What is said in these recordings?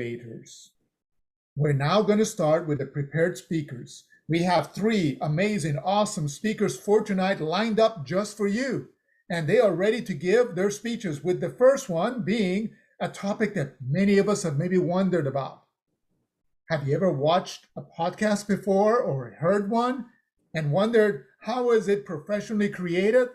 Evaluators. We're now going to start with the prepared speakers. We have 3 amazing, awesome speakers for tonight lined up just for you. And they are ready to give their speeches, with the first one being a topic that many of us have maybe wondered about. Have you ever watched a podcast before or heard one and wondered, how is it professionally created?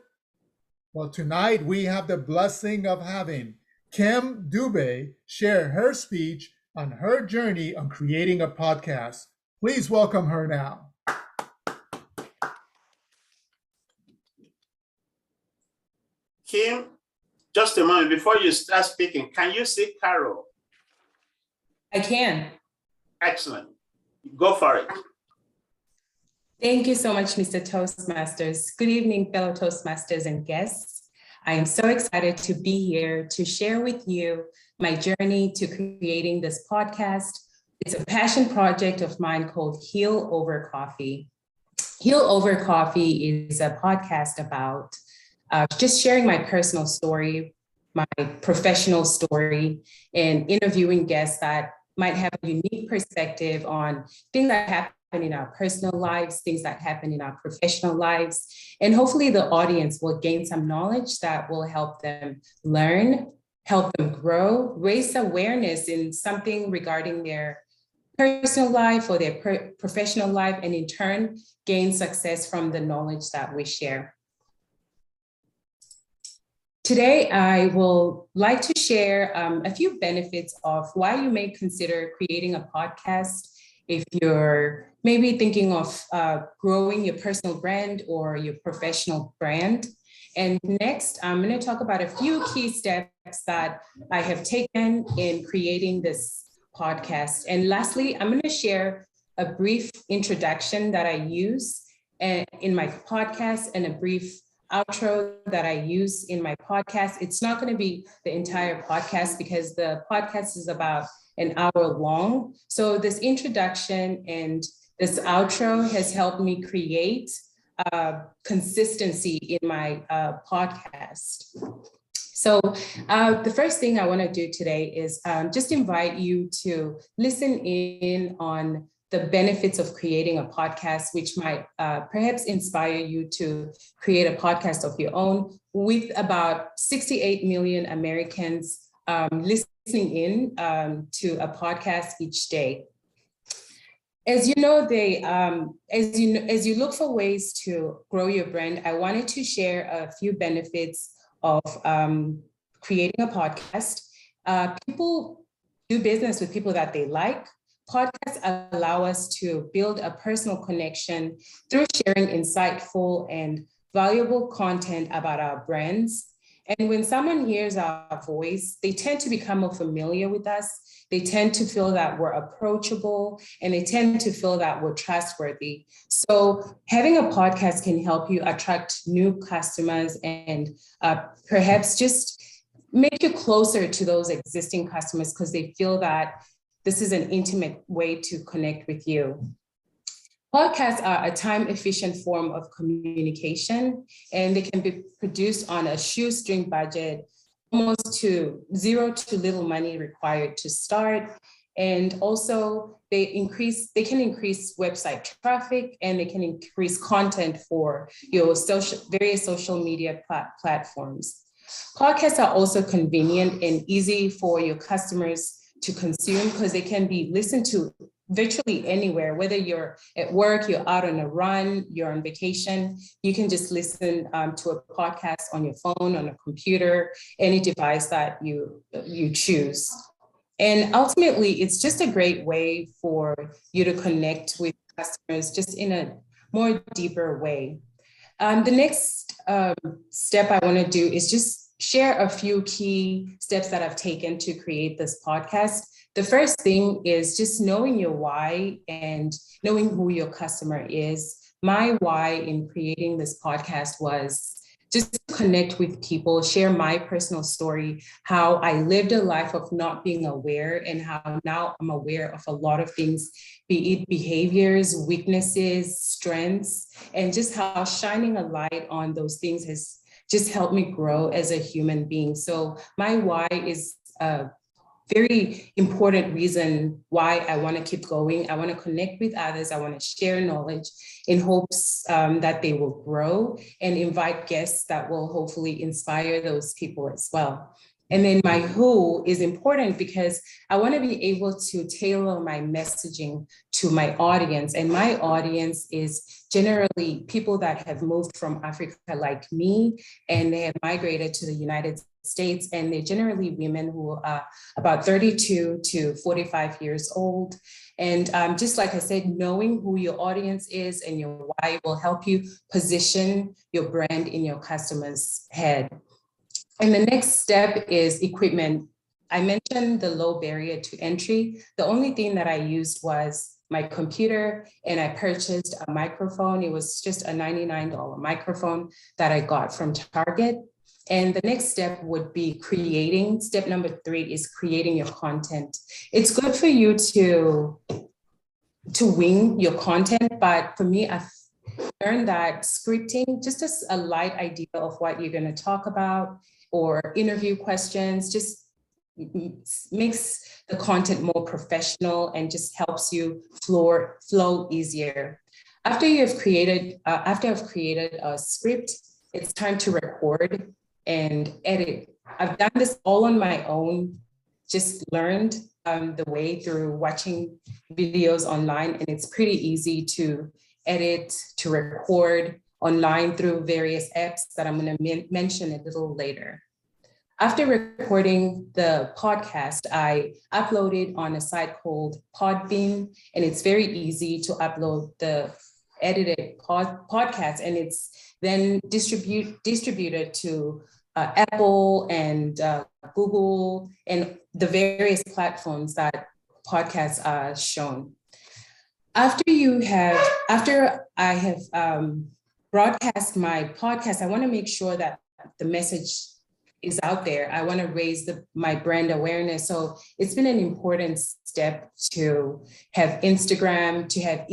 Well, tonight we have the blessing of having Kim Dubé share her speech on her journey on creating a podcast. Please welcome her now. Kim, just a moment before you start speaking, can you see Carol? I can. Excellent. Go for it. Thank you so much, Mr. Toastmasters. Good evening, fellow Toastmasters and guests. I am so excited to be here to share with you my journey to creating this podcast. It's a passion project of mine called Heal Over Coffee. Heal Over Coffee is a podcast about just sharing my personal story, my professional story, and interviewing guests that might have a unique perspective on things that happen in our personal lives, things that happen in our professional lives. And hopefully the audience will gain some knowledge that will help them learn, help them grow, raise awareness in something regarding their personal life or their professional life, and in turn, gain success from the knowledge that we share. Today, I will like to share a few benefits of why you may consider creating a podcast if you're maybe thinking of growing your personal brand or your professional brand. And next, I'm going to talk about a few key steps that I have taken in creating this podcast. And lastly, I'm going to share a brief introduction that I use in my podcast and a brief outro that I use in my podcast. It's not going to be the entire podcast because the podcast is about an hour long. So this introduction and this outro has helped me create consistency in my podcast. So the first thing I want to do today is just invite you to listen in on the benefits of creating a podcast, which might perhaps inspire you to create a podcast of your own, with about 68 million Americans listening in to a podcast each day. As you know, as you look for ways to grow your brand, I wanted to share a few benefits of creating a podcast. People do business with people that they like. Podcasts allow us to build a personal connection through sharing insightful and valuable content about our brands. And when someone hears our voice, they tend to become more familiar with us. They tend to feel that we're approachable, and they tend to feel that we're trustworthy. So having a podcast can help you attract new customers and perhaps just make you closer to those existing customers because they feel that this is an intimate way to connect with you. Podcasts are a time-efficient form of communication, and they can be produced on a shoestring budget, almost to zero to little money required to start. And also they can increase website traffic, and they can increase content for your various social media platforms. Podcasts are also convenient and easy for your customers to consume because they can be listened to virtually anywhere, whether you're at work, you're out on a run, you're on vacation, you can just listen to a podcast on your phone, on a computer, any device that you choose. And ultimately, it's just a great way for you to connect with customers just in a more deeper way. The next step I want to do is just share a few key steps that I've taken to create this podcast. The first thing is just knowing your why and knowing who your customer is. My why in creating this podcast was just to connect with people, share my personal story, how I lived a life of not being aware and how now I'm aware of a lot of things, be it behaviors, weaknesses, strengths, and just how shining a light on those things has just helped me grow as a human being. So my why is very important reason why I want to keep going. I want to connect with others. I want to share knowledge in hopes that they will grow, and invite guests that will hopefully inspire those people as well. And then my who is important because I want to be able to tailor my messaging to my audience. And my audience is generally people that have moved from Africa like me, and they have migrated to the United States, and they're generally women who are about 32 to 45 years old. And just like I said, knowing who your audience is and your why will help you position your brand in your customer's head. And the next step is equipment. I mentioned the low barrier to entry. The only thing that I used was my computer, and I purchased a microphone. It was just a $99 microphone that I got from Target. And the next step would be creating. Step number 3 is creating your content. It's good for you to wing your content, but for me, I've learned that scripting, just as a light idea of what you're going to talk about, or interview questions, just makes the content more professional and just helps you flow easier. After I've created a script, it's time to record and edit. I've done this all on my own, just learned the way through watching videos online, and it's pretty easy to edit, to record online through various apps that I'm going to mention a little later. After recording the podcast, I uploaded on a site called Podbean, and it's very easy to upload the edited podcast, and it's then distributed to Apple and Google and the various platforms that podcasts are shown. After I have broadcast my podcast, I want to make sure that the message is out there. I want to raise my brand awareness. So it's been an important step to have Instagram, to have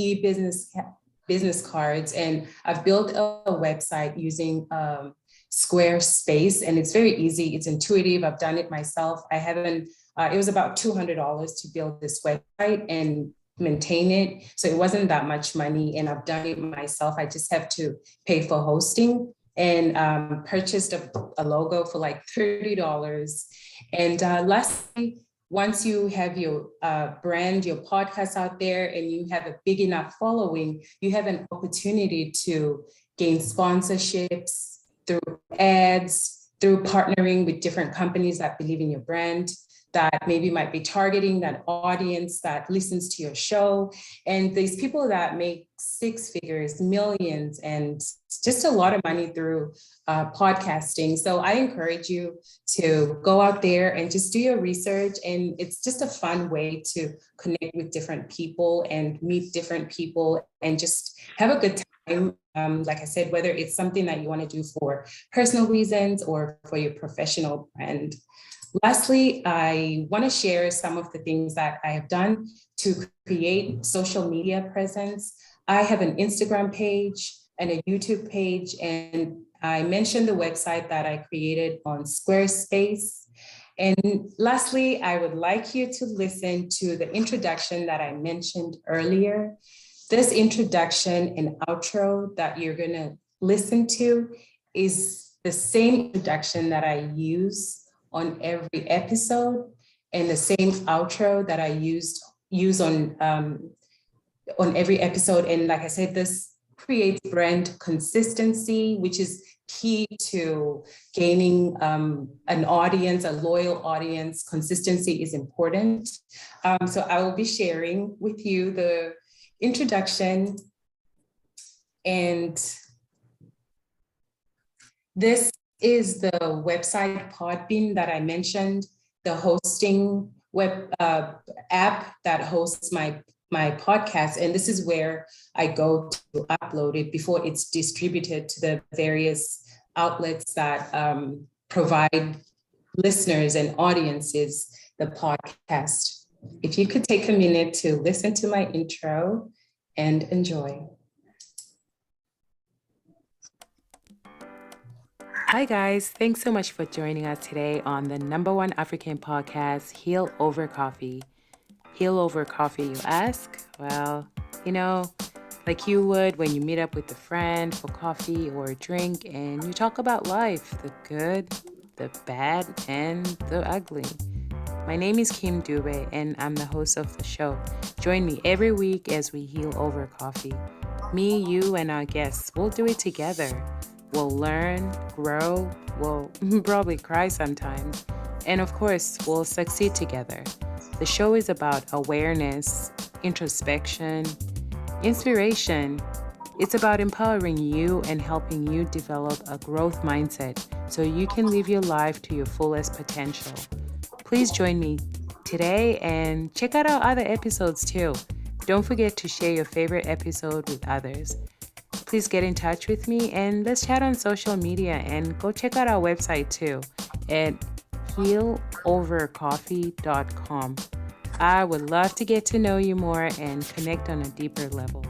business cards, and I've built a website using Squarespace, and it's very easy. It's intuitive. I've done it myself. It was about $200 to build this website and maintain it. So it wasn't that much money, and I've done it myself. I just have to pay for hosting, and purchased a logo for like $30. And lastly, once you have your brand, your podcast out there, and you have a big enough following, you have an opportunity to gain sponsorships through ads, through partnering with different companies that believe in your brand, that maybe might be targeting that audience that listens to your show. And these people that make 6 figures, millions, and just a lot of money through podcasting. So I encourage you to go out there and just do your research. And it's just a fun way to connect with different people and meet different people and just have a good time. Like I said, whether it's something that you want to do for personal reasons or for your professional brand. Lastly, I want to share some of the things that I have done to create social media presence. I have an Instagram page and a YouTube page, and I mentioned the website that I created on Squarespace. And lastly, I would like you to listen to the introduction that I mentioned earlier. This introduction and outro that you're going to listen to is the same introduction that I use on every episode, and the same outro that I use on every episode. And like I said, this creates brand consistency, which is key to gaining an audience, a loyal audience. Consistency is important. So I will be sharing with you the introduction, and this is the website Podbean that I mentioned, the hosting web app that hosts my podcast. And this is where I go to upload it before it's distributed to the various outlets that provide listeners and audiences the podcast. If you could take a minute to listen to my intro and enjoy. Hi guys, thanks so much for joining us today on the #1 African podcast, Heal Over Coffee. Heal over coffee, you ask? Well, like you would when you meet up with a friend for coffee or a drink and you talk about life, the good, the bad, and the ugly. My name is Kim Dube and I'm the host of the show. Join me every week as we heal over coffee. Me, you, and our guests, we'll do it together. We'll learn, grow, we'll probably cry sometimes, and of course, we'll succeed together. The show is about awareness, introspection, inspiration. It's about empowering you and helping you develop a growth mindset so you can live your life to your fullest potential. Please join me today and check out our other episodes too. Don't forget to share your favorite episode with others. Please get in touch with me and let's chat on social media and go check out our website too at healovercoffee.com. I would love to get to know you more and connect on a deeper level.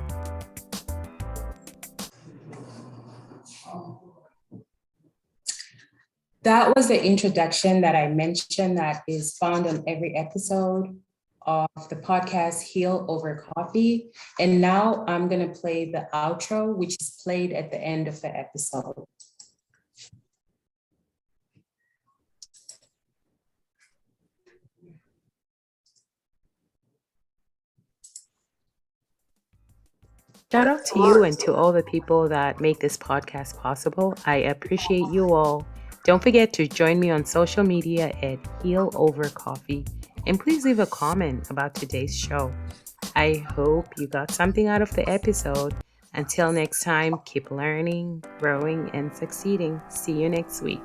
That was the introduction that I mentioned that is found on every episode of the podcast Heal Over Coffee. And now I'm going to play the outro, which is played at the end of the episode. Shout out to you and to all the people that make this podcast possible. I appreciate you all. Don't forget to join me on social media at Heal Over Coffee. And please leave a comment about today's show. I hope you got something out of the episode. Until next time, keep learning, growing, and succeeding. See you next week.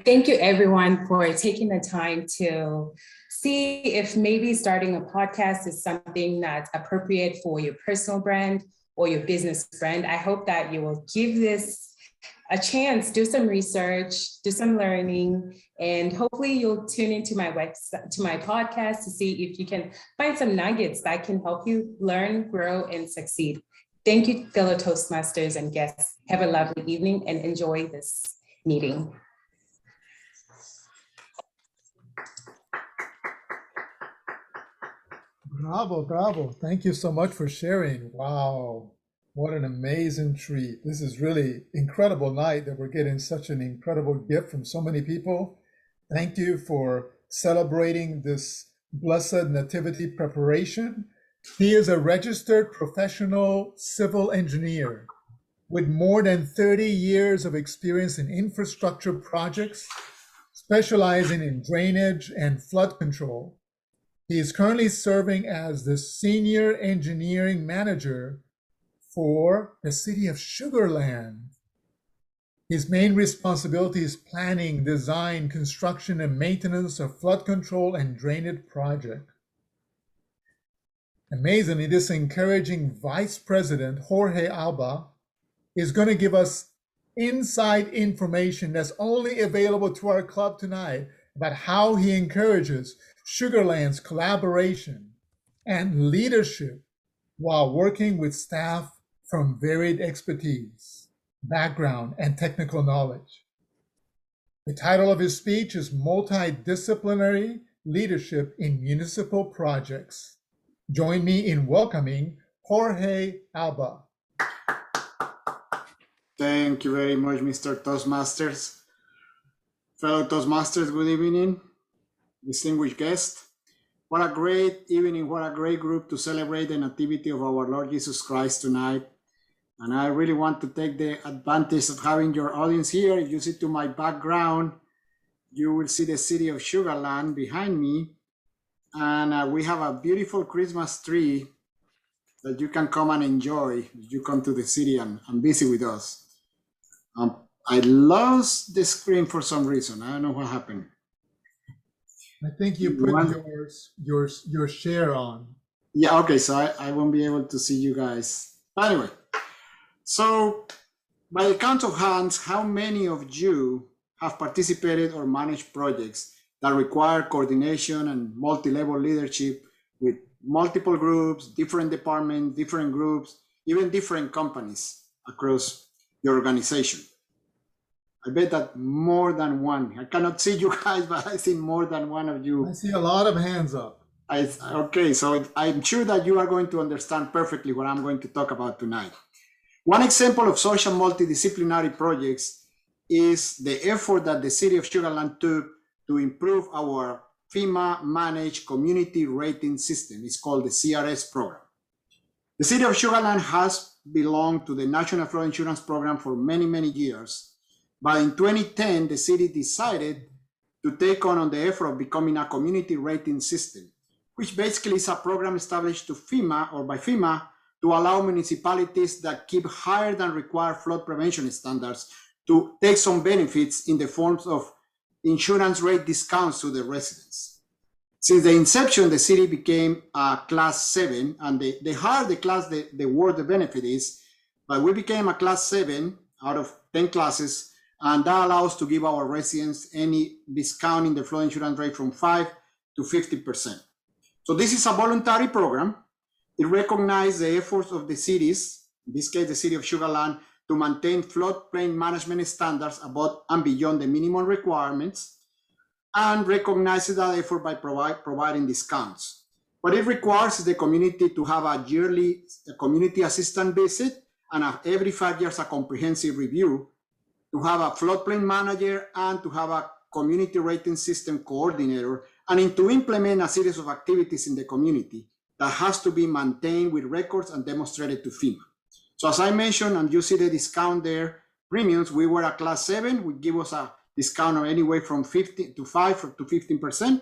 Thank you, everyone, for taking the time to see if maybe starting a podcast is something that's appropriate for your personal brand or your business brand. I hope that you will give this a chance, do some research, do some learning, and hopefully you'll tune into my website, to my podcast to see if you can find some nuggets that can help you learn, grow, and succeed. Thank you, fellow Toastmasters and guests. Have a lovely evening and enjoy this meeting. Bravo, bravo. Thank you so much for sharing. Wow, what an amazing treat. This is really incredible night that we're getting such an incredible gift from so many people. Thank you for celebrating this blessed nativity preparation. He is a registered professional civil engineer with more than 30 years of experience in infrastructure projects, specializing in drainage and flood control. He is currently serving as the senior engineering manager for the city of Sugar Land. His main responsibility is planning, design, construction, and maintenance of flood control and drainage projects. Amazingly, this encouraging vice president, Jorge Alba, is going to give us inside information that's only available to our club tonight about how he encourages Sugar Land's collaboration and leadership while working with staff from varied expertise, background, and technical knowledge. The title of his speech is Multidisciplinary Leadership in Municipal Projects. Join me in welcoming Jorge Alba. Thank you very much, Mr. Toastmasters. Fellow Toastmasters, good evening. Distinguished guests. What a great evening, what a great group to celebrate the nativity of our Lord Jesus Christ tonight. And I really want to take the advantage of having your audience here. If you see to my background, you will see the city of Sugar Land behind me. And we have a beautiful Christmas tree that you can come and enjoy if you come to the city and visit with us. I lost the screen for some reason. I don't know what happened. I think you put your share on. Yeah, okay, so I won't be able to see you guys. Anyway, so by the count of hands, how many of you have participated or managed projects that require coordination and multi-level leadership with multiple groups, different departments, different groups, even different companies across the organization. I bet that more than one. I cannot see you guys, but I see more than one of you. I see a lot of hands up. Okay, so I'm sure that you are going to understand perfectly what I'm going to talk about tonight. One example of social multidisciplinary projects is the effort that the City of Sugar Land took to improve our FEMA managed community rating system. It's called the CRS program. The City of Sugar Land has belonged to the National Flood Insurance Program for many, many years. But in 2010, the city decided to take on the effort of becoming a community rating system, which basically is a program established to FEMA or by FEMA to allow municipalities that keep higher than required flood prevention standards to take some benefits in the forms of insurance rate discounts to the residents. Since the inception, the city became a class 7, and the higher the class, the worse the benefit is, but we became a class 7 out of 10 classes, and that allows to give our residents any discount in the flood insurance rate from 5 to 50%. So this is a voluntary program. It recognizes the efforts of the cities, in this case, the City of Sugar Land, to maintain floodplain management standards above and beyond the minimum requirements, and recognizes that effort by providing discounts. What it requires is the community to have a yearly community assistant visit and every 5 years a comprehensive review, to have a floodplain manager, and to have a community rating system coordinator, and to implement a series of activities in the community that has to be maintained with records and demonstrated to FEMA. So as I mentioned, and you see the discount there, premiums, we were a class 7, would give us a discount of anywhere from 50 to 5 to 15%.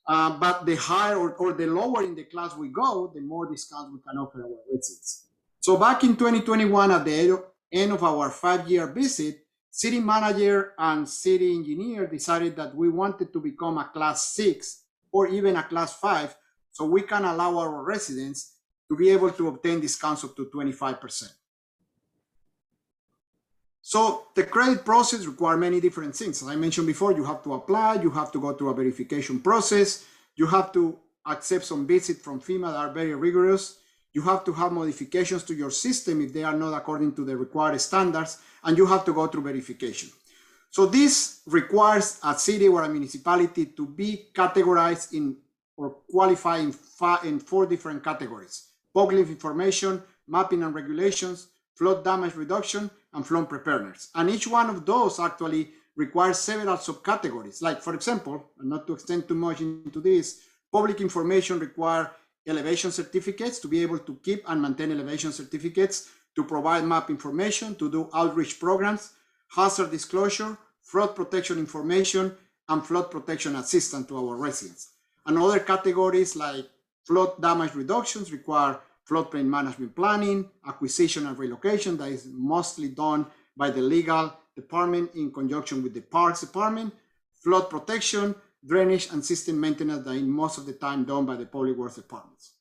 But the higher or the lower in the class we go, the more discounts we can offer our residents. So back in 2021, at the end of our 5-year visit, city manager and city engineer decided that we wanted to become a class 6 or even a class 5, so we can allow our residents to be able to obtain discounts up to 25%. So the credit process requires many different things. As I mentioned before, you have to apply, you have to go through a verification process, you have to accept some visits from FEMA that are very rigorous, you have to have modifications to your system if they are not according to the required standards, and you have to go through verification. So this requires a city or a municipality to be categorized in or qualify in 4 different categories: public information, mapping and regulations, flood damage reduction, and flood preparedness. And each one of those actually requires several subcategories. Like, for example, and not to extend too much into this, public information requires elevation certificates to be able to keep and maintain elevation certificates, to provide map information, to do outreach programs, hazard disclosure, flood protection information, and flood protection assistance to our residents. And other categories like flood damage reductions require floodplain management planning, acquisition and relocation that is mostly done by the legal department in conjunction with the parks department, flood protection, drainage and system maintenance that is most of the time done by the public works departments.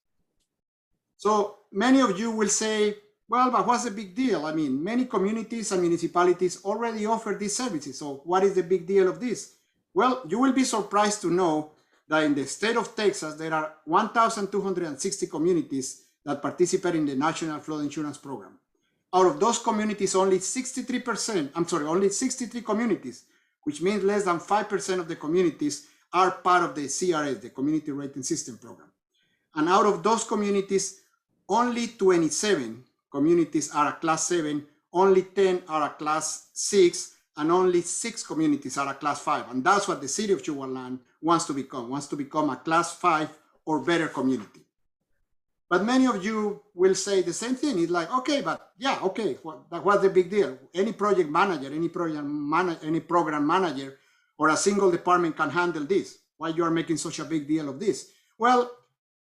So many of you will say, well, but what's the big deal? I mean, many communities and municipalities already offer these services. So what is the big deal of this? Well, you will be surprised to know that in the state of Texas, there are 1,260 communities that participate in the National Flood Insurance Program. Out of those communities, only 63 communities, which means less than 5% of the communities are part of the CRS, the Community Rating System Program. And out of those communities, only 27 communities are a class 7, only 10 are a class 6, and only 6 communities are a class 5. And that's what the City of Sugar Land wants to become a class 5 or better community. But many of you will say the same thing. It's like, okay, but yeah, okay, what's the big deal? Any project manager, any program manager, or a single department can handle this. Why you are making such a big deal of this? Well,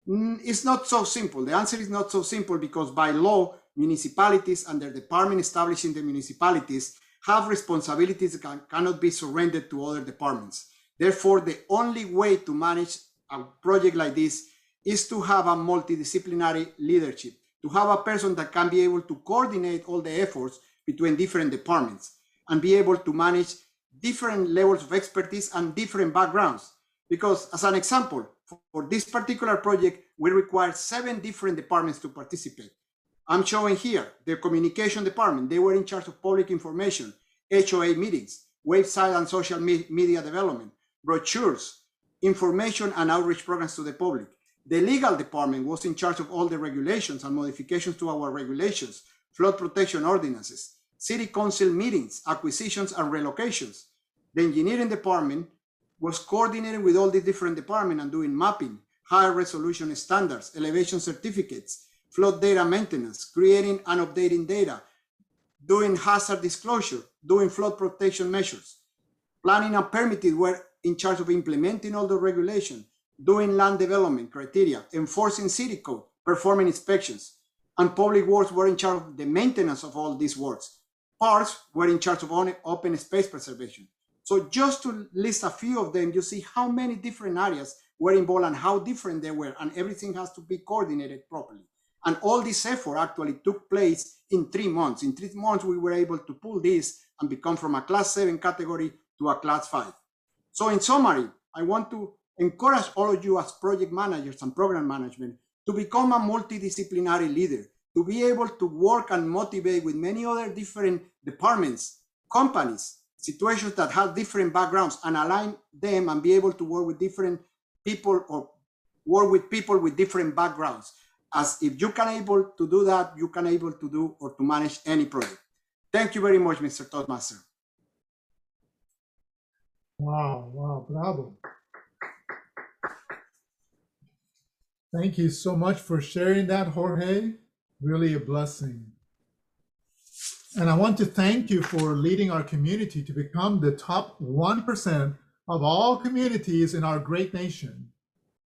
it's not so simple. The answer is not so simple because by law, municipalities and their department established in the municipalities have responsibilities that cannot be surrendered to other departments. Therefore, the only way to manage a project like this is to have a multidisciplinary leadership, to have a person that can be able to coordinate all the efforts between different departments and be able to manage different levels of expertise and different backgrounds. Because as an example, for this particular project, we require 7 different departments to participate. I'm showing here the communication department. They were in charge of public information, HOA meetings, website and social media development, brochures, information and outreach programs to the public. The legal department was in charge of all the regulations and modifications to our regulations, flood protection ordinances, city council meetings, acquisitions and relocations. The engineering department was coordinating with all the different departments and doing mapping, higher resolution standards, elevation certificates, flood data maintenance, creating and updating data, doing hazard disclosure, doing flood protection measures. Planning and permitting were in charge of implementing all the regulations, doing land development criteria, enforcing city code, performing inspections, and public works were in charge of the maintenance of all these works. Parks were in charge of open space preservation. So just to list a few of them, you see how many different areas were involved and how different they were, and everything has to be coordinated properly. And all this effort actually took place in 3 months. In 3 months, we were able to pull this and become from a class 7 category to a class 5. So in summary, I want to encourage all of you as project managers and program management to become a multidisciplinary leader, to be able to work and motivate with many other different departments, companies, situations that have different backgrounds, and align them and be able to work with different people or work with people with different backgrounds. As if you can able to do that, you can able to do or to manage any project. Thank you very much, Mr. Toastmaster. Wow, bravo. Thank you so much for sharing that, Jorge. Really a blessing. And I want to thank you for leading our community to become the top 1% of all communities in our great nation.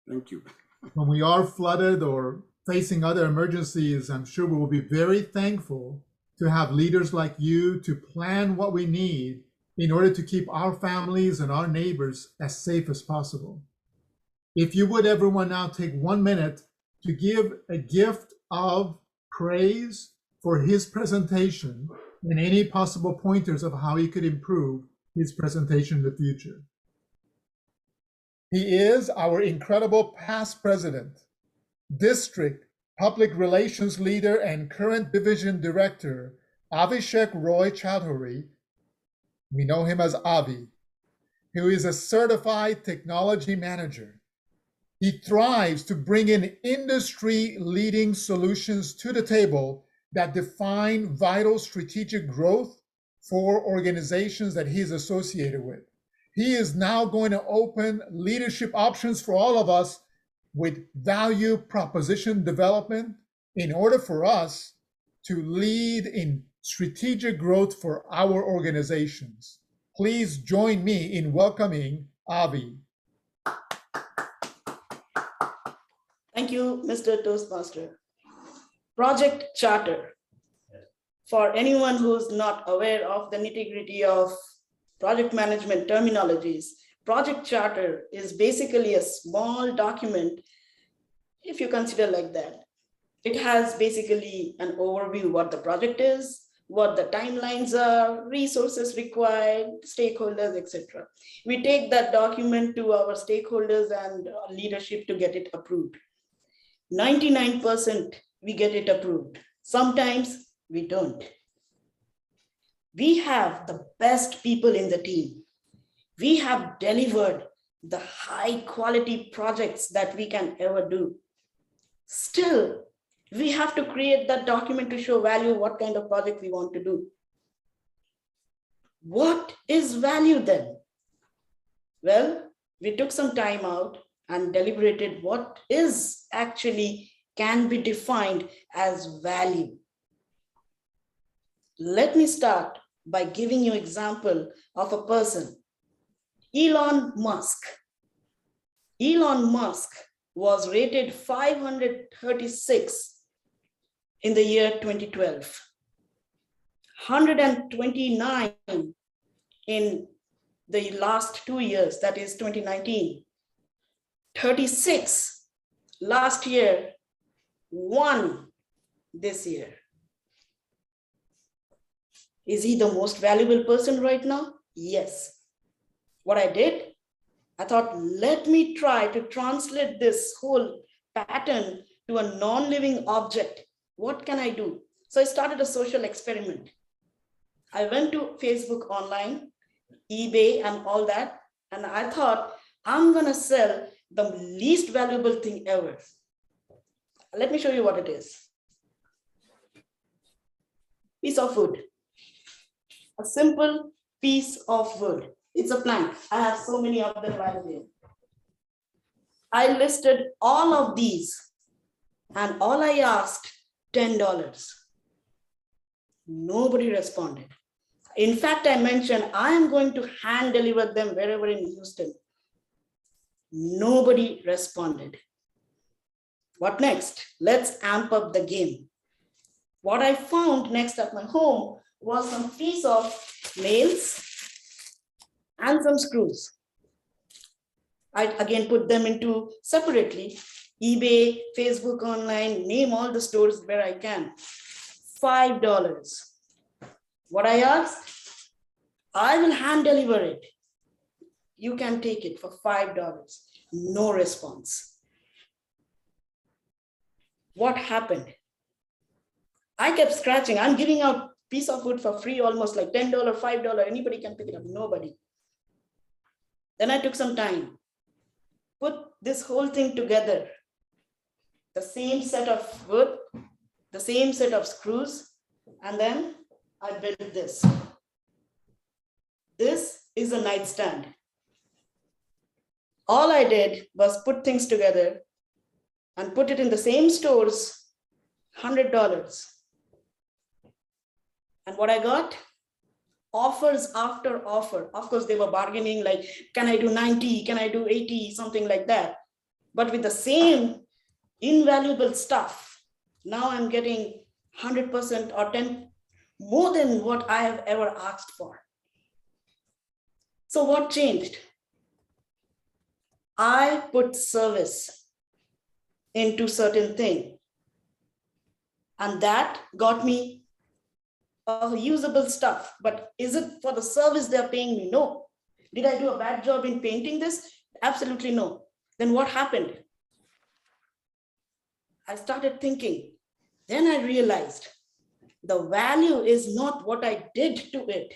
Thank you. When we are flooded or facing other emergencies, I'm sure we will be very thankful to have leaders like you to plan what we need in order to keep our families and our neighbors as safe as possible. If you would, everyone, now take 1 minute to give a gift of praise for his presentation and any possible pointers of how he could improve his presentation in the future. He is our incredible past president, district public relations leader, and current division director, Avishek Roy Chowdhury. We know him as Avi, who is a certified technology manager. He thrives to bring in industry-leading solutions to the table that define vital strategic growth for organizations that he's associated with. He is now going to open leadership options for all of us with value proposition development in order for us to lead in strategic growth for our organizations. Please join me in welcoming Avi. Thank you, Mr. Toastmaster. Project Charter. For anyone who's not aware of the nitty-gritty of project management terminologies, Project Charter is basically a small document, if you consider like that. It has basically an overview what the project is, what the timelines are, resources required, stakeholders, etc. We take that document to our stakeholders and leadership to get it approved. 99% we get it approved. Sometimes we don't. We have the best people in the team. We have delivered the high quality projects that we can ever do. Still, we have to create that document to show value, what kind of project we want to do. What is value then? Well, we took some time out and deliberated what is actually can be defined as value. Let me start by giving you an example of a person, Elon Musk. Elon Musk was rated 536 in the year 2012, 129 in the last 2 years, that is 2019, 36 last year, 1 this year. Is he the most valuable person right now? Yes. What I did, I thought, let me try to translate this whole pattern to a non-living object What can I do? So I started a social experiment. I went to Facebook online, eBay and all that. And I thought, I'm gonna sell the least valuable thing ever. Let me show you what it is. Piece of wood. A simple piece of wood. It's a plank. I have so many of them right here. I listed all of these and all I asked, $10. Nobody responded. In fact, I mentioned I am going to hand deliver them wherever in Houston. Nobody responded. What next? Let's amp up the game. What I found next at my home was some piece of nails and some screws. I again put them into separately, eBay, Facebook online, name all the stores where I can. $5. What I asked, I will hand deliver it. You can take it for $5. No response. What happened? I kept scratching. I'm giving out piece of wood for free, almost like $10, $5. Anybody can pick it up. Nobody. Then I took some time. Put this whole thing together. The same set of wood, the same set of screws, and then I built this. This is a nightstand. All I did was put things together and put it in the same stores, $100. And what I got? Offers after offer. Of course, they were bargaining like, can I do 90? Can I do 80? Something like that. But with the same invaluable stuff, now I'm getting 100% or 10 more than what I have ever asked for. So what changed? I put service into certain thing. And that got me usable stuff. But is it for the service they're paying me? No. Did I do a bad job in painting this? Absolutely no. Then what happened? I started thinking. Then I realized the value is not what I did to it.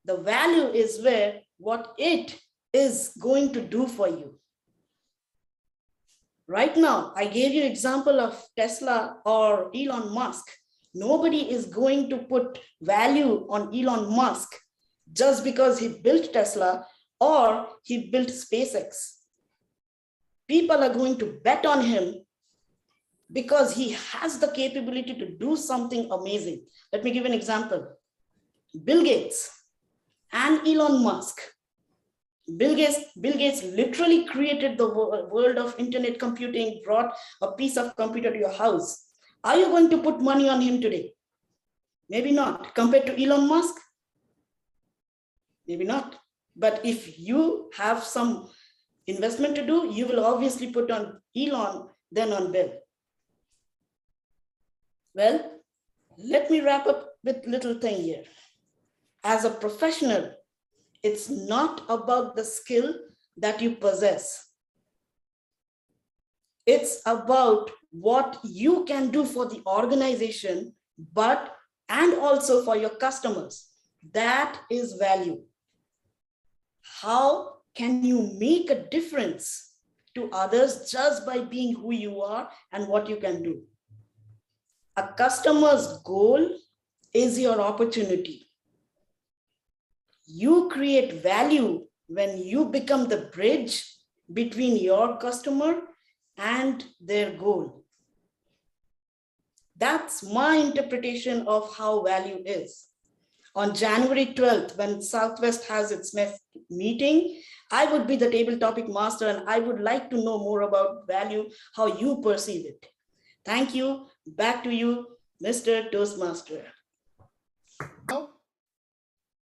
The value is where what it is going to do for you. Right now, I gave you example of Tesla or Elon Musk. Nobody is going to put value on Elon Musk just because he built Tesla or he built SpaceX. People are going to bet on him because he has the capability to do something amazing. Let me give an example. Bill Gates and Elon Musk. Bill Gates literally created the world of internet computing, brought a piece of computer to your house. Are you going to put money on him today? Maybe not. Compared to Elon Musk? Maybe not. But if you have some investment to do, you will obviously put on Elon, then on Bill. Well, let me wrap up with a little thing here. As a professional, it's not about the skill that you possess. It's about what you can do for the organization, and also for your customers. That is value. How can you make a difference to others just by being who you are and what you can do? A customer's goal is your opportunity. You create value when you become the bridge between your customer and their goal. That's my interpretation of how value is. On January 12th, when Southwest has its next meeting, I would be the table topic master and I would like to know more about value, how you perceive it. Thank you. Back to you, Mr. Toastmaster.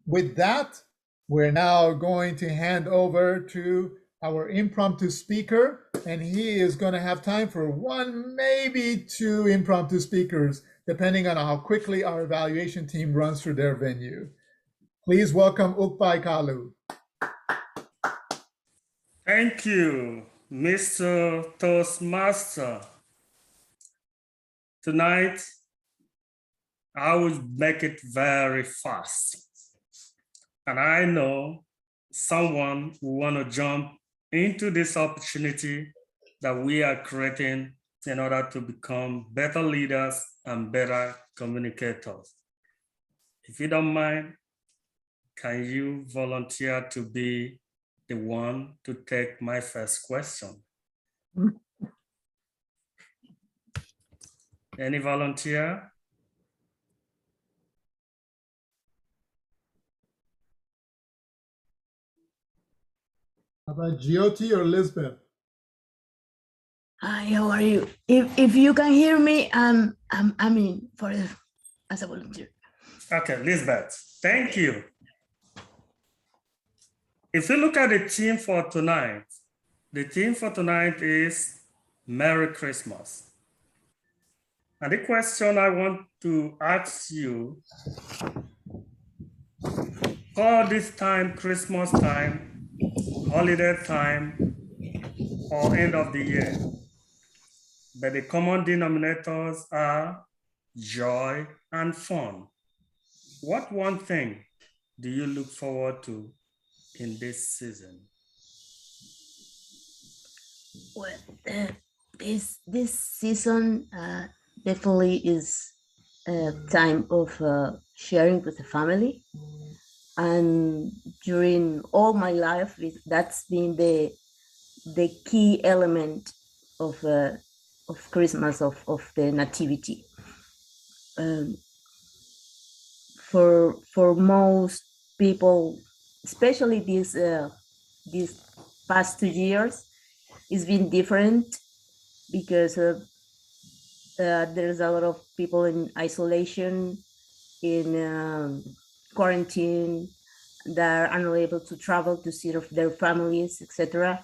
With that, we're now going to hand over to our impromptu speaker, and he is going to have time for one, maybe two impromptu speakers, depending on how quickly our evaluation team runs through their venue. Please welcome Ukpai Kalu. Thank you, Mr. Toastmaster. Tonight, I will make it very fast. And I know someone who want to jump into this opportunity that we are creating in order to become better leaders and better communicators. If you don't mind, can you volunteer to be the one to take my first question? Any volunteer? How about GOT or Lisbeth? Hi, how are you? If you can hear me, I'm in for as a volunteer. Okay, Lisbeth, thank you. If you look at the theme for tonight, the theme for tonight is Merry Christmas. And the question I want to ask you, call this time Christmas time, holiday time, or end of the year. But the common denominators are joy and fun. What one thing do you look forward to in this season? Well, this season definitely is a time of sharing with the family, and during all my life, that's been the key element of Christmas, of the nativity. For most people, especially these past 2 years, it's been different because there's a lot of people in isolation, in quarantine, that are unable to travel to see their families, etc.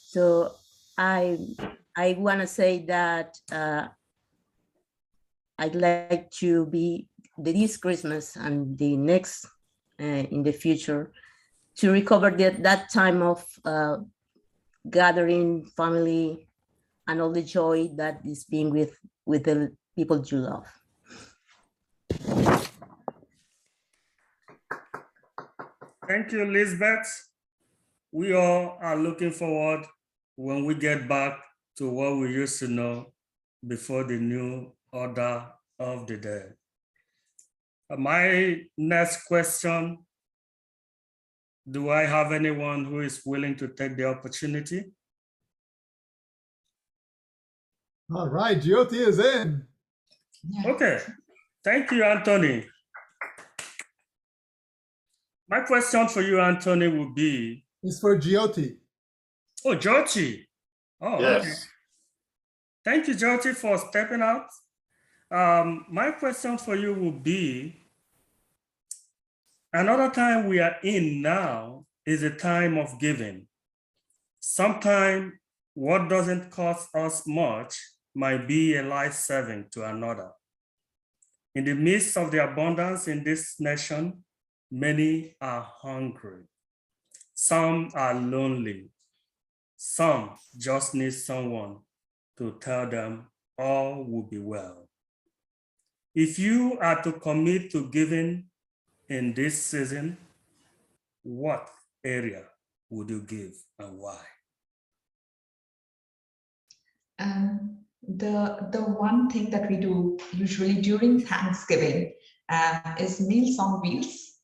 So I want to say that I'd like to be this Christmas and the next in the future to recover that time of gathering family and all the joy that is being with the people you love. Thank you, Lisbeth. We all are looking forward when we get back to what we used to know before the new order of the day. My next question, do I have anyone who is willing to take the opportunity? All right, GOT is in. Okay, thank you, Anthony. My question for you, Anthony, would be... It's for GOT. Oh, Jorge. Oh, Yes. okay. Thank you, Jorge, for stepping out. My question for you would be, another time we are in now is a time of giving. Sometimes what doesn't cost us much might be a life-saving to another. In the midst of the abundance in this nation, many are hungry. Some are lonely. Some just need someone to tell them all will be well. If you are to commit to giving in this season, what area would you give and why? The one thing that we do usually during Thanksgiving is Meals on Wheels.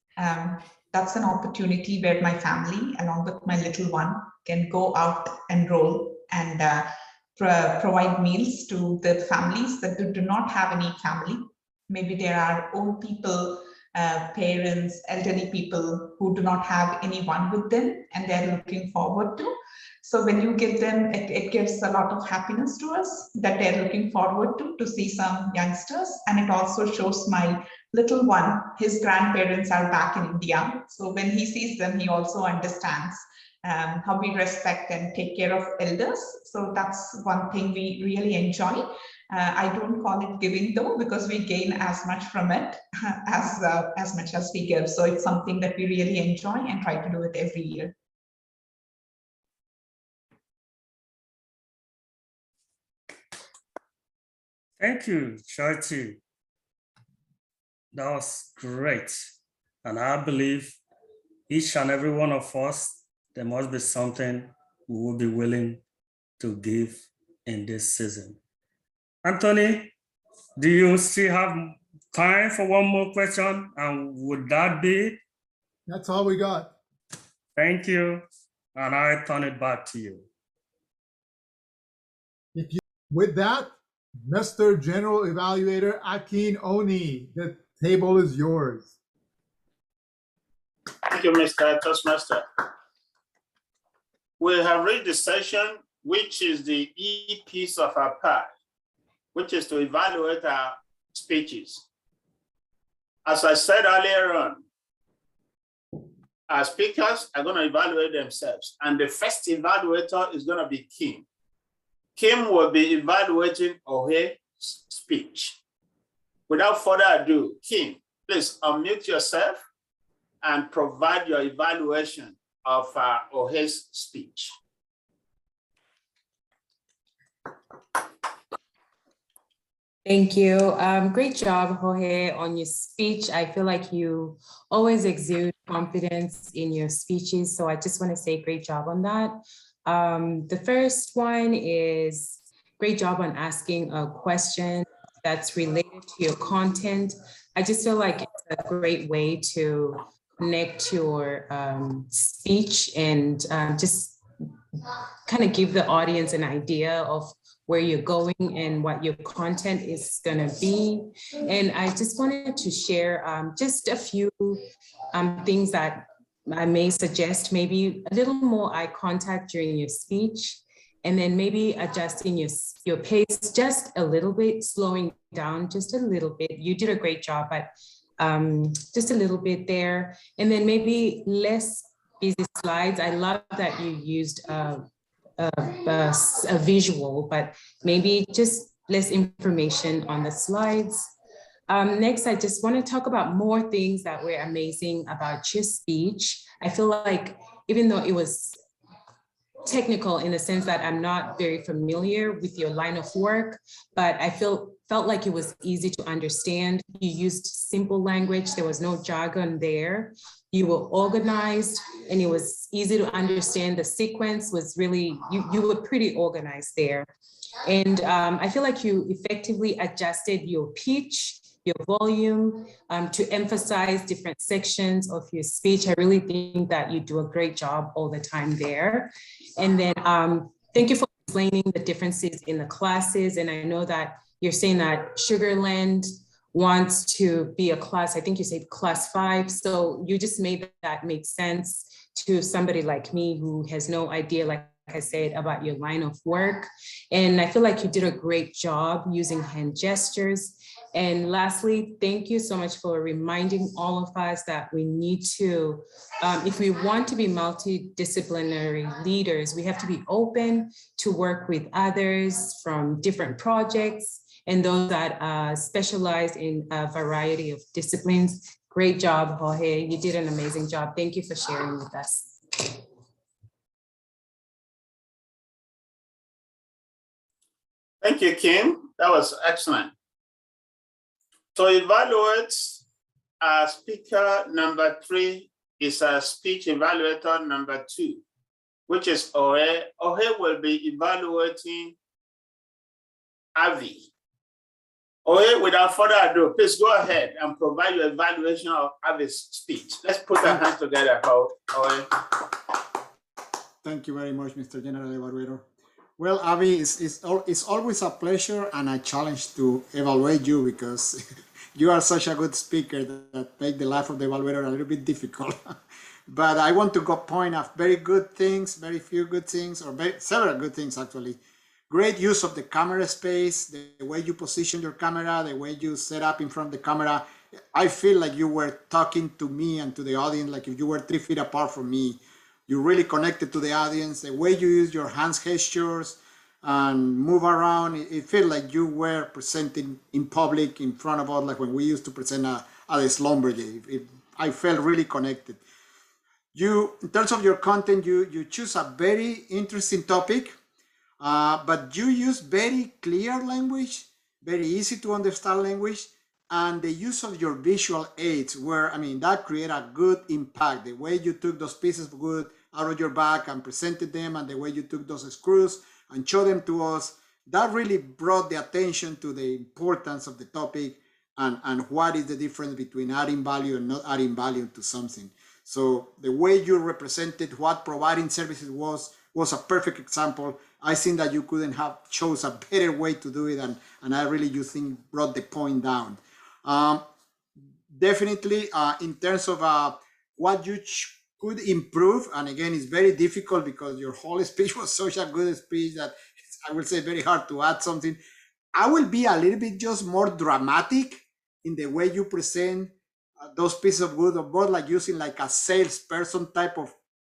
That's an opportunity where my family, along with my little one, can go out and roll and provide meals to the families that do not have any family. Maybe there are old people, parents, elderly people who do not have anyone with them and they're looking forward to. So when you give them, it gives a lot of happiness to us that they're looking forward to see some youngsters. And it also shows my little one, his grandparents are back in India. So when he sees them, he also understands how we respect and take care of elders. So that's one thing we really enjoy. I don't call it giving though, because we gain as much from it as much as we give. So it's something that we really enjoy and try to do it every year. Thank you, Jorge. That was great. And I believe each and every one of us, there must be something we will be willing to give in this season. Anthony, do you still have time for one more question? And would that be it? That's all we got. Thank you. And I turn it back to you. With that, Mr. General Evaluator Akin Oni, the table is yours. Thank you, Mr. Toastmaster. We have reached the session, which is the E piece of our pie, which is to evaluate our speeches. As I said earlier on, our speakers are going to evaluate themselves, and the first evaluator is going to be Kim. Kim will be evaluating Jorge's speech. Without further ado, Kim, please unmute yourself and provide your evaluation of Jorge's speech. Thank you. Great job, Jorge, on your speech. I feel like you always exude confidence in your speeches. So I just want to say great job on that. The first one is great job on asking a question that's related to your content. I just feel like it's a great way to connect your speech and just kind of give the audience an idea of where you're going and what your content is going to be. And I just wanted to share just a few things that I may suggest, maybe a little more eye contact during your speech, and then maybe adjusting your pace just a little bit, slowing down just a little bit. You did a great job, but just a little bit there. And then maybe less busy slides. I love that you used a visual, but maybe just less information on the slides. Next, I just want to talk about more things that were amazing about your speech. I feel like even though it was technical in the sense that I'm not very familiar with your line of work, but I felt like it was easy to understand. You used simple language. There was no jargon there. You were organized and it was easy to understand. The sequence was really, you were pretty organized there. And I feel like you effectively adjusted your pitch, your volume to emphasize different sections of your speech. I really think that you do a great job all the time there. And then thank you for explaining the differences in the classes. And I know that you're saying that Sugarland wants to be a class, I think you said class 5. So you just made that make sense to somebody like me who has no idea, like I said, about your line of work. And I feel like you did a great job using hand gestures. And lastly, thank you so much for reminding all of us that we need to, if we want to be multidisciplinary leaders, we have to be open to work with others from different projects and those that specialize in a variety of disciplines. Great job, Jorge. You did an amazing job. Thank you for sharing with us. Thank you, Kim. That was excellent. So evaluate speaker number 3 is a speech evaluator number 2, which is Jorge. Jorge will be evaluating Avi. Jorge, without further ado, please go ahead and provide your evaluation of Avi's speech. Let's put our hands together, Jorge. Thank you very much, Mr. General Evaluator. Well, Avi, it's always a pleasure and a challenge to evaluate you because you are such a good speaker that make the life of the evaluator a little bit difficult. But I want to point out very good things, very few good things, or several good things actually. Great use of the camera space, the way you position your camera, the way you set up in front of the camera. I feel like you were talking to me and to the audience, like if you were 3 feet apart from me. You really connected to the audience, the way you use your hands gestures and move around. It felt like you were presenting in public in front of us, like when we used to present at a slumber day. I felt really connected. In terms of your content, you choose a very interesting topic, but you use very clear language, very easy to understand language, and the use of your visual aids where, that created a good impact. The way you took those pieces of wood out of your bag and presented them, and the way you took those screws and showed them to us, that really brought the attention to the importance of the topic and what is the difference between adding value and not adding value to something. So the way you represented what providing services was a perfect example. I think that you couldn't have chose a better way to do it, and I really, you think, brought the point down. Definitely, in terms of what you could improve, and again, it's very difficult because your whole speech was such a good speech that I will say very hard to add something. I will be a little bit just more dramatic in the way you present those pieces of wood, or both like using like a salesperson type of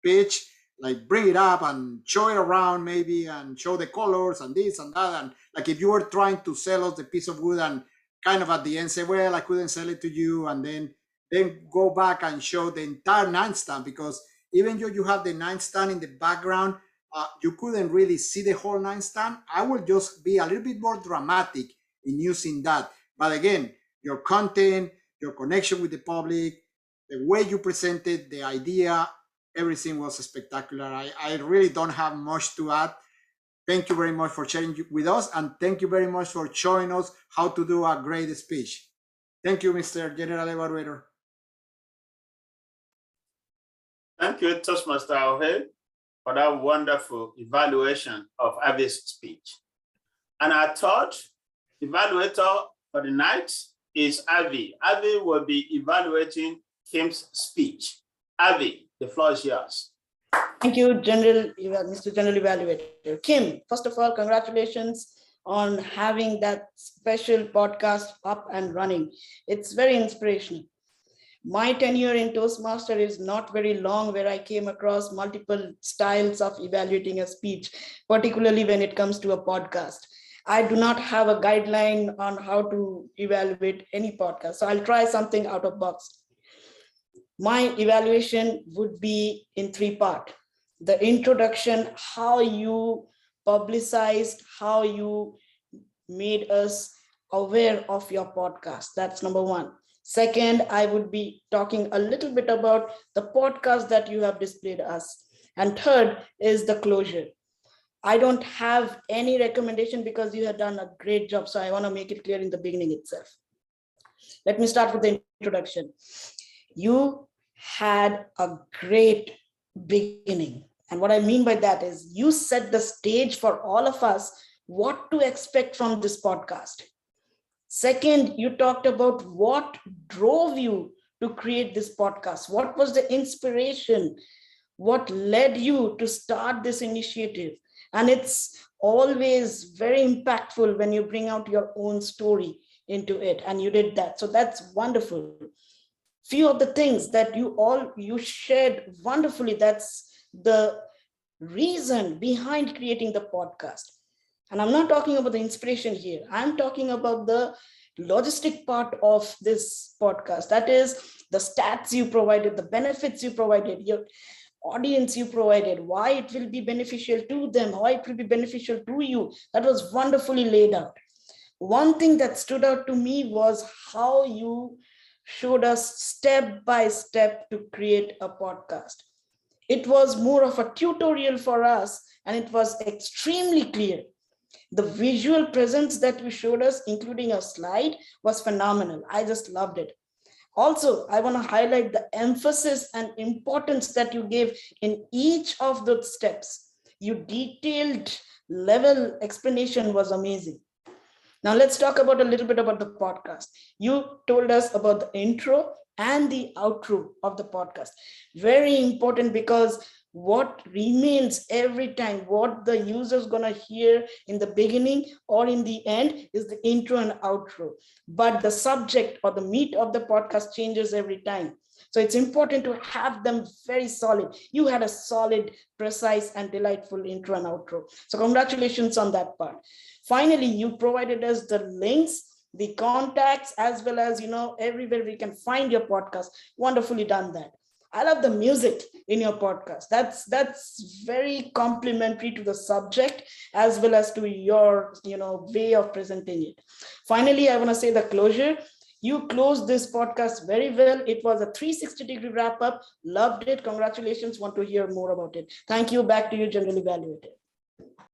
pitch, like bring it up and show it around maybe and show the colors and this and that. And like if you were trying to sell us the piece of wood and kind of at the end say, well, I couldn't sell it to you, and then go back and show the entire nightstand, because even though you have the nightstand in the background, you couldn't really see the whole nightstand. I will just be a little bit more dramatic in using that. But again, your content, your connection with the public, the way you presented the idea, everything was spectacular. I really don't have much to add. Thank you very much for sharing with us, and thank you very much for showing us how to do a great speech. Thank you, Mr. General Evaluator. Thank you, Toastmaster Jorge, for that wonderful evaluation of Avi's speech. And our third evaluator for the night is Avi. Avi will be evaluating Kim's speech. Avi, the floor is yours. Thank you, Mr. General Evaluator. Kim, first of all, congratulations on having that special podcast up and running. It's very inspirational. My tenure in Toastmaster is not very long, where I came across multiple styles of evaluating a speech, particularly when it comes to a podcast. I do not have a guideline on how to evaluate any podcast, so I'll try something out of box. My evaluation would be in three parts. The introduction, how you publicized, how you made us aware of your podcast. That's number one. Second, I would be talking a little bit about the podcast that you have displayed us. And third is the closure. I don't have any recommendation because you have done a great job. So I want to make it clear in the beginning itself. Let me start with the introduction. You had a great beginning. And what I mean by that is you set the stage for all of us what to expect from this podcast. Second, you talked about what drove you to create this podcast. What was the inspiration? What led you to start this initiative? And it's always very impactful when you bring out your own story into it, and you did that. So that's wonderful. Few of the things that you shared wonderfully, that's the reason behind creating the podcast. And I'm not talking about the inspiration here. I'm talking about the logistic part of this podcast. That is the stats you provided, the benefits you provided, your audience you provided, why it will be beneficial to them, why it will be beneficial to you. That was wonderfully laid out. One thing that stood out to me was how you showed us step by step to create a podcast. It was more of a tutorial for us, and it was extremely clear. The visual presence that you showed us, including a slide, was phenomenal. I just loved it. Also, I want to highlight the emphasis and importance that you gave in each of those steps. Your detailed level explanation was amazing. Now let's talk about a little bit about the podcast. You told us about the intro and the outro of the podcast. Very important, because what remains every time, what the user is going to hear in the beginning or in the end is the intro and outro. But the subject or the meat of the podcast changes every time. So it's important to have them very solid. You had a solid, precise, and delightful intro and outro. So congratulations on that part. Finally, you provided us the links, the contacts, as well as, everywhere we can find your podcast. Wonderfully done that. I love the music in your podcast. That's very complimentary to the subject as well as to your way of presenting it. Finally, I want to say the closure. You closed this podcast very well. It was a 360-degree wrap up. Loved it. Congratulations. Want to hear more about it. Thank you. Back to you, General Evaluator.